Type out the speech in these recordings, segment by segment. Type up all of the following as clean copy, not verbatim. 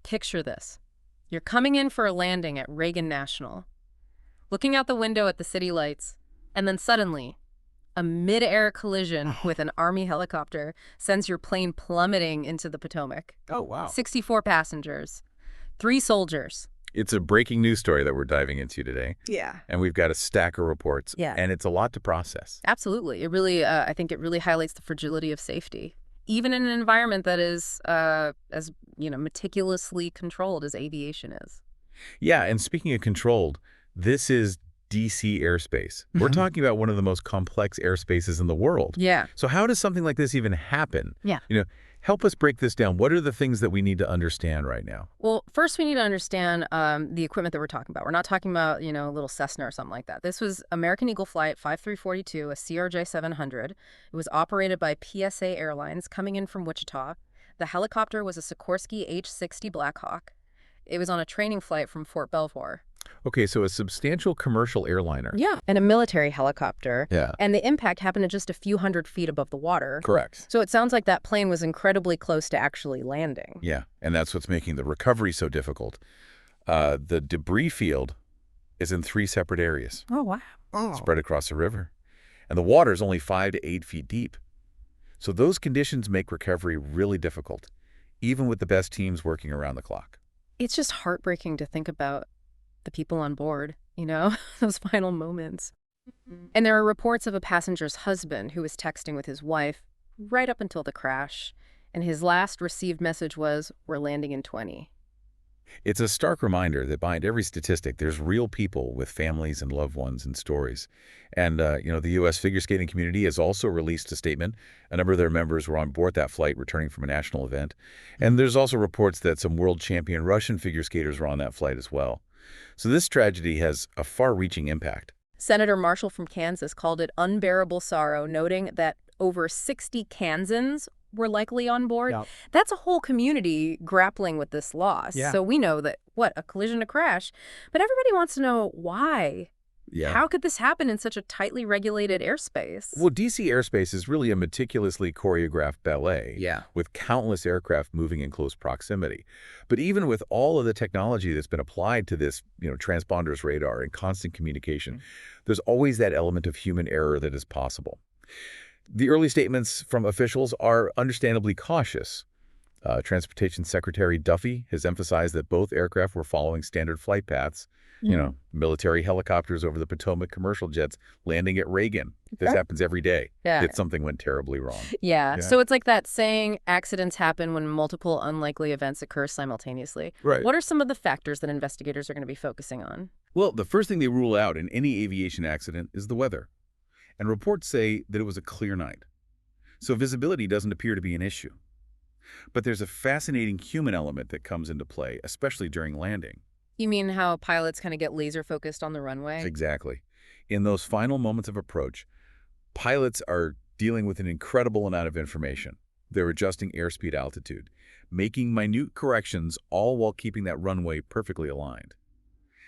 Picture this. You're coming in for a landing at Reagan National, looking out the window at the city lights, and then suddenly, a mid-air collision with an Army helicopter sends your plane plummeting into the Potomac. Oh, wow. 64 passengers, 3 soldiers. It's a breaking news story that we're diving into today. Yeah. And we've got a stack of reports. Yeah. And it's a lot to process. Absolutely. It really, I think it really highlights the fragility of safety, even in an environment that is as, meticulously controlled as aviation is. Yeah, and speaking of controlled, this is D.C. airspace. We're talking about one of the most complex airspaces in the world. Yeah. So how does something like this even happen? Yeah. Help us break this down. What are the things that we need to understand right now? Well, first we need to understand the equipment that we're talking about. We're not talking about, a little Cessna or something like that. This was American Eagle Flight 5342, a CRJ-700. It was operated by PSA Airlines coming in from Wichita. The helicopter was a Sikorsky H-60 Blackhawk. It was on a training flight from Fort Belvoir. Okay, so a substantial commercial airliner. Yeah, and a military helicopter. Yeah. And the impact happened at just a few hundred feet above the water. Correct. So it sounds like that plane was incredibly close to actually landing. Yeah, and that's what's making the recovery so difficult. The debris field is in 3 separate areas. Oh, wow. Spread across the river. And the water is only 5 to 8 feet deep. So those conditions make recovery really difficult, even with the best teams working around the clock. It's just heartbreaking to think about the people on board, those final moments. And there are reports of a passenger's husband who was texting with his wife right up until the crash. And his last received message was, "We're landing in 20." It's a stark reminder that behind every statistic, there's real people with families and loved ones and stories. And, the U.S. figure skating community has also released a statement. A number of their members were on board that flight returning from a national event. And there's also reports that some world champion Russian figure skaters were on that flight as well. So this tragedy has a far-reaching impact. Senator Marshall from Kansas called it unbearable sorrow, noting that over 60 Kansans were likely on board. Yep. That's a whole community grappling with this loss. Yeah. So we know that, a collision, a crash. But everybody wants to know why. Yeah. How could this happen in such a tightly regulated airspace? Well, D.C. airspace is really a meticulously choreographed ballet. Yeah. With countless aircraft moving in close proximity. But even with all of the technology that's been applied to this, transponders, radar, and constant communication, there's always that element of human error that is possible. The early statements from officials are understandably cautious. Transportation Secretary Duffy has emphasized that both aircraft were following standard flight paths. Military helicopters over the Potomac, commercial jets landing at Reagan. This happens every day. Yeah. If something went terribly wrong. Yeah. So it's like that saying, accidents happen when multiple unlikely events occur simultaneously. Right. What are some of the factors that investigators are going to be focusing on? Well, the first thing they rule out in any aviation accident is the weather. And reports say that it was a clear night. So visibility doesn't appear to be an issue. But there's a fascinating human element that comes into play, especially during landing. You mean how pilots kind of get laser focused on the runway? Exactly. In those final moments of approach, pilots are dealing with an incredible amount of information. They're adjusting airspeed altitude, making minute corrections, all while keeping that runway perfectly aligned.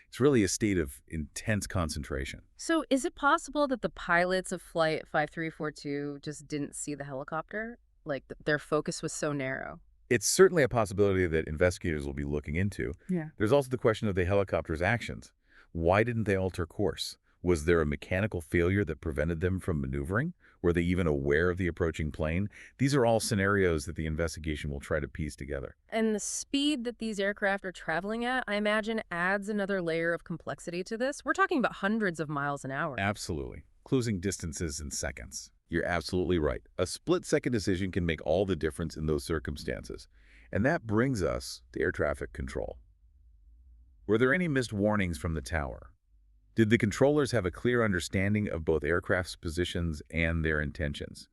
It's really a state of intense concentration. So is it possible that the pilots of Flight 5342 just didn't see the helicopter? Like their focus was so narrow? It's certainly a possibility that investigators will be looking into. Yeah. There's also the question of the helicopter's actions. Why didn't they alter course? Was there a mechanical failure that prevented them from maneuvering? Were they even aware of the approaching plane? These are all scenarios that the investigation will try to piece together. And the speed that these aircraft are traveling at, I imagine, adds another layer of complexity to this. We're talking about hundreds of miles an hour. Absolutely. Closing distances in seconds. You're absolutely right. A split-second decision can make all the difference in those circumstances. And that brings us to air traffic control. Were there any missed warnings from the tower? Did the controllers have a clear understanding of both aircraft's positions and their intentions?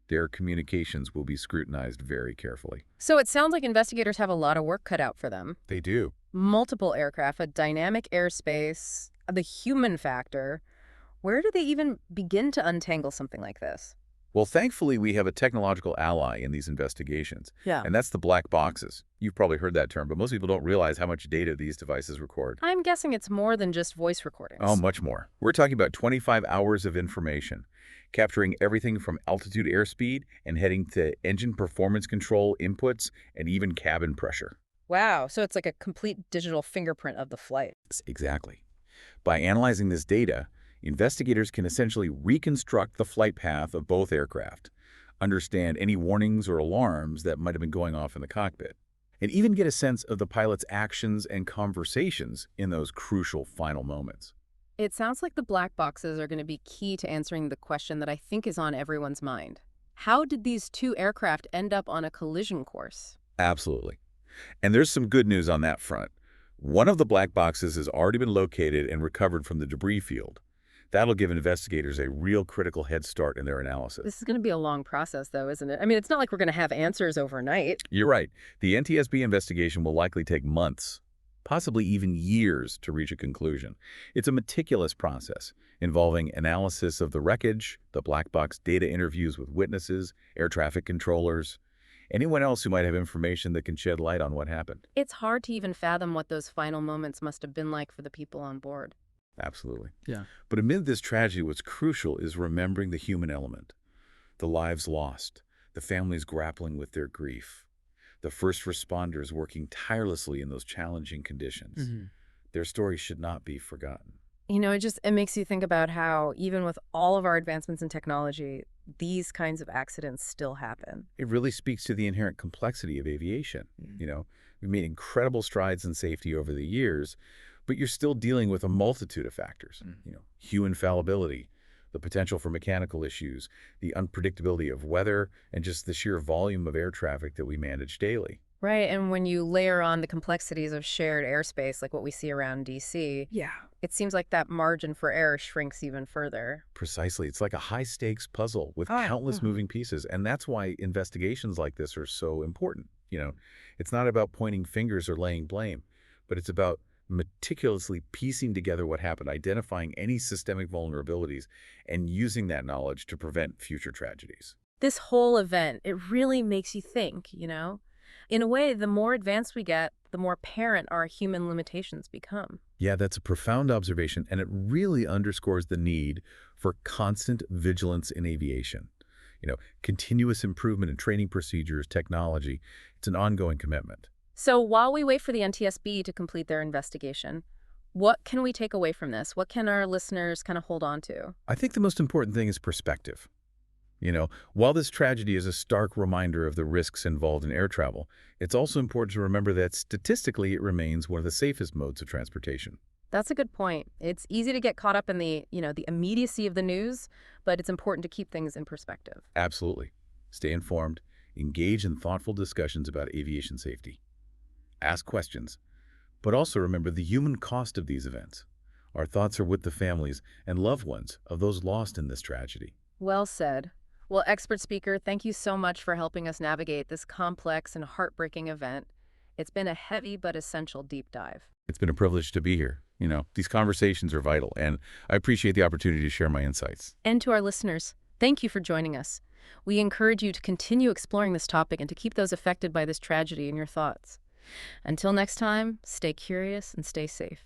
Their communications will be scrutinized very carefully. So it sounds like investigators have a lot of work cut out for them. They do. Multiple aircraft, a dynamic airspace, the human factor. Where do they even begin to untangle something like this? Well, thankfully, we have a technological ally in these investigations. Yeah. And that's the black boxes. You've probably heard that term, but most people don't realize how much data these devices record. I'm guessing it's more than just voice recordings. Oh, much more. We're talking about 25 hours of information, capturing everything from altitude airspeed and heading to engine performance control inputs and even cabin pressure. Wow, so it's like a complete digital fingerprint of the flight. Exactly. By analyzing this data, investigators can essentially reconstruct the flight path of both aircraft, understand any warnings or alarms that might have been going off in the cockpit, and even get a sense of the pilot's actions and conversations in those crucial final moments. It sounds like the black boxes are going to be key to answering the question that I think is on everyone's mind. How did these two aircraft end up on a collision course? Absolutely. And there's some good news on that front. One of the black boxes has already been located and recovered from the debris field. That'll give investigators a real critical head start in their analysis. This is going to be a long process, though, isn't it? I mean, it's not like we're going to have answers overnight. You're right. The NTSB investigation will likely take months, possibly even years, to reach a conclusion. It's a meticulous process involving analysis of the wreckage, the black box data interviews with witnesses, air traffic controllers, anyone else who might have information that can shed light on what happened. It's hard to even fathom what those final moments must have been like for the people on board. Absolutely. Yeah. But amid this tragedy, what's crucial is remembering the human element, the lives lost, the families grappling with their grief, the first responders working tirelessly in those challenging conditions. Their stories should not be forgotten. You know, it makes you think about how even with all of our advancements in technology, these kinds of accidents still happen. It really speaks to the inherent complexity of aviation. We've made incredible strides in safety over the years, but you're still dealing with a multitude of factors. Human fallibility, the potential for mechanical issues, the unpredictability of weather, and just the sheer volume of air traffic that we manage daily. Right, and when you layer on the complexities of shared airspace, like what we see around D.C., Yeah. it seems like that margin for error shrinks even further. Precisely. It's like a high-stakes puzzle with Oh, countless moving pieces, and that's why investigations like this are so important. It's not about pointing fingers or laying blame, but it's about meticulously piecing together what happened, identifying any systemic vulnerabilities, and using that knowledge to prevent future tragedies. This whole event, it really makes you think, you know? In a way, the more advanced we get, the more apparent our human limitations become. Yeah, that's a profound observation, and it really underscores the need for constant vigilance in aviation. Continuous improvement in training procedures, technology. It's an ongoing commitment. So while we wait for the NTSB to complete their investigation, what can we take away from this? What can our listeners kind of hold on to? I think the most important thing is perspective. While this tragedy is a stark reminder of the risks involved in air travel, it's also important to remember that statistically it remains one of the safest modes of transportation. That's a good point. It's easy to get caught up in the immediacy of the news, but it's important to keep things in perspective. Absolutely. Stay informed, engage in thoughtful discussions about aviation safety. Ask questions, but also remember the human cost of these events. Our thoughts are with the families and loved ones of those lost in this tragedy. Well said. Well, expert speaker, thank you so much for helping us navigate this complex and heartbreaking event. It's been a heavy but essential deep dive. It's been a privilege to be here. These conversations are vital, and I appreciate the opportunity to share my insights. And to our listeners, thank you for joining us. We encourage you to continue exploring this topic and to keep those affected by this tragedy in your thoughts. Until next time, stay curious and stay safe.